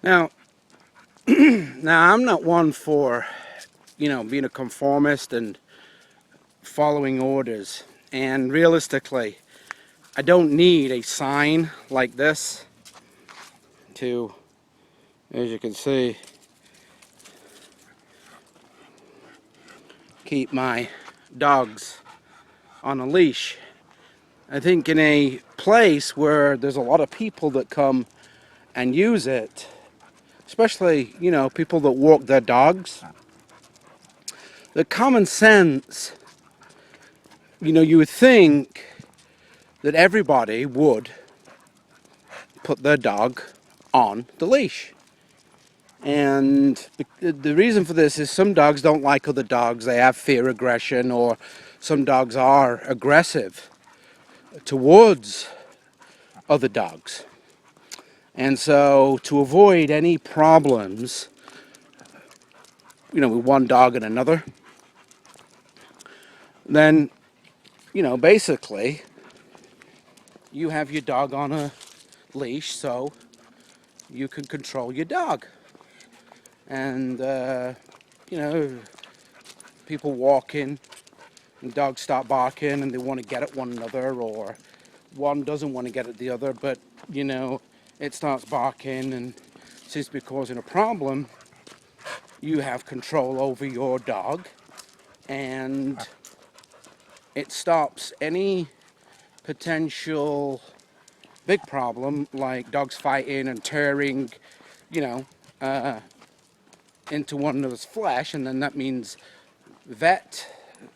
Now, now I'm not one for, being a conformist and following orders. And realistically, I don't need a sign like this to, as you can see, keep my dogs on a leash. I think in a place where there's a lot of people that come and use it, especially, people that walk their dogs, the common sense, you would think that everybody would put their dog on the leash. And the reason for this is some dogs don't like other dogs. They have fear aggression, or some dogs are aggressive towards other dogs. And so to avoid any problems, with one dog and another, then, basically you have your dog on a leash so you can control your dog. And, people walking and dogs start barking and they want to get at one another, or one doesn't want to get at the other, but, it starts barking and seems to be causing a problem. You have control over your dog, and it stops any potential big problem like dogs fighting and tearing, you know, uh, into one another's flesh, and then that means vet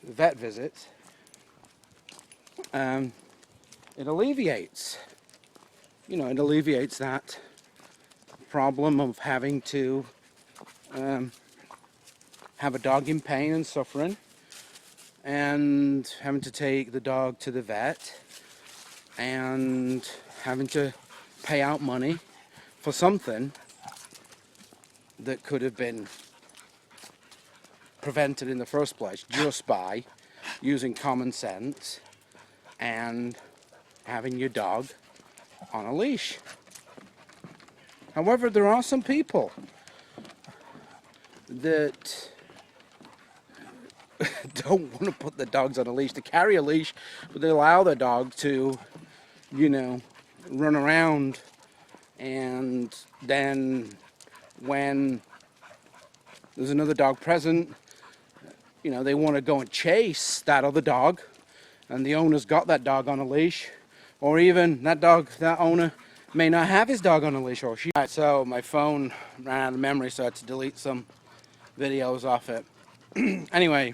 visits. Um, it alleviates, that problem of having to have a dog in pain and suffering, and having to take the dog to the vet, and having to pay out money for something that could have been prevented in the first place just by using common sense and having your dog on a leash. However, there are some people that don't want to put the dogs on a leash. They carry a leash, but they allow their dog to, run around, and then when there's another dog present, they want to go and chase that other dog, and the owner's got that dog on a leash, or even that owner may not have his dog on a leash, or she. So my phone ran out of memory, so I had to delete some videos off it. Anyway,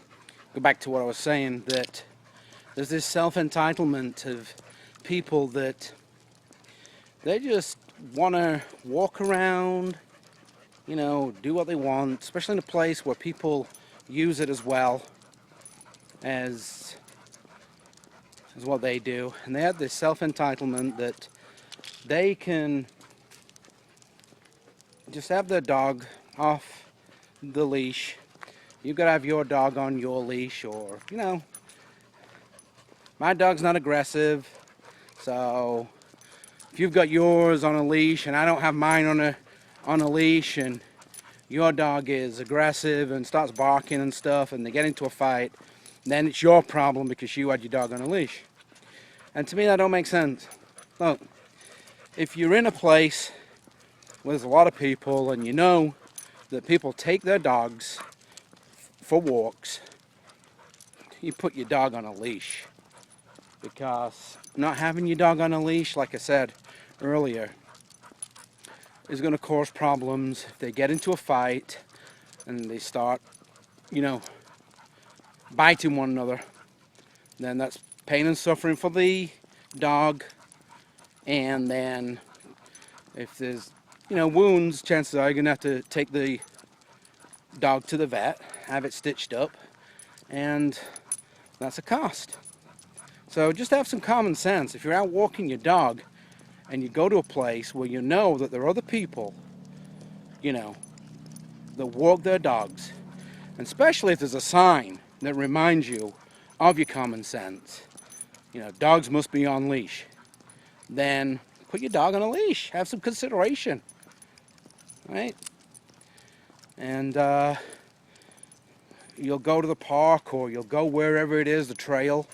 go back to what I was saying, that there's this self-entitlement of people that they just want to walk around, do what they want, especially in a place where people use it as well as what they do. And they have this self-entitlement that they can just have their dog off the leash. You've got to have your dog on your leash, or, my dog's not aggressive, so if you've got yours on a leash and I don't have mine on a leash, and your dog is aggressive and starts barking and stuff, and they get into a fight, then it's your problem because you had your dog on a leash. And to me, that don't make sense. Look, if you're in a place where there's a lot of people, and you know that people take their dogs for walks, you put your dog on a leash. Because not having your dog on a leash, like I said earlier, is going to cause problems. If they get into a fight and they start, biting one another, then that's pain and suffering for the dog. And then if there's, wounds, chances are you're going to have to take the dog to the vet, have it stitched up, and that's a cost. So just have some common sense. If you're out walking your dog and you go to a place where you know that there are other people, that walk their dogs, and especially if there's a sign that reminds you of your common sense, dogs must be on leash, then put your dog on a leash. Have some consideration. right? And you'll go to the park, or you'll go wherever it is, the trail,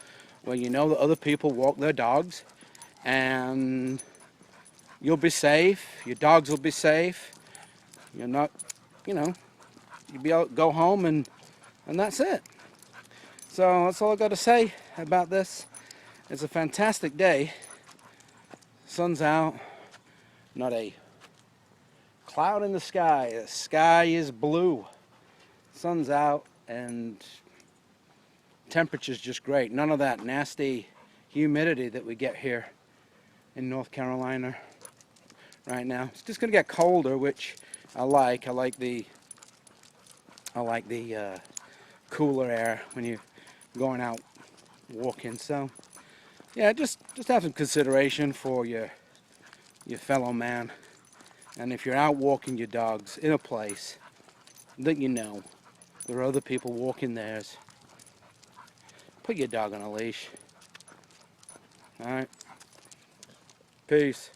where you know that other people walk their dogs, and you'll be safe, your dogs will be safe, you're not, you know, you'll be able to go home, and that's it. So that's all I got to say about this. It's a fantastic day. Sun's out, not a cloud in the sky. The sky is blue. Sun's out, and temperature's just great. None of that nasty humidity that we get here in North Carolina right now. It's just going to get colder, which I like. I like the cooler air when you're going out walking. So yeah, just have some consideration for your fellow man. And if you're out walking your dogs in a place that you know there are other people walking theirs, put your dog on a leash. All right. Peace.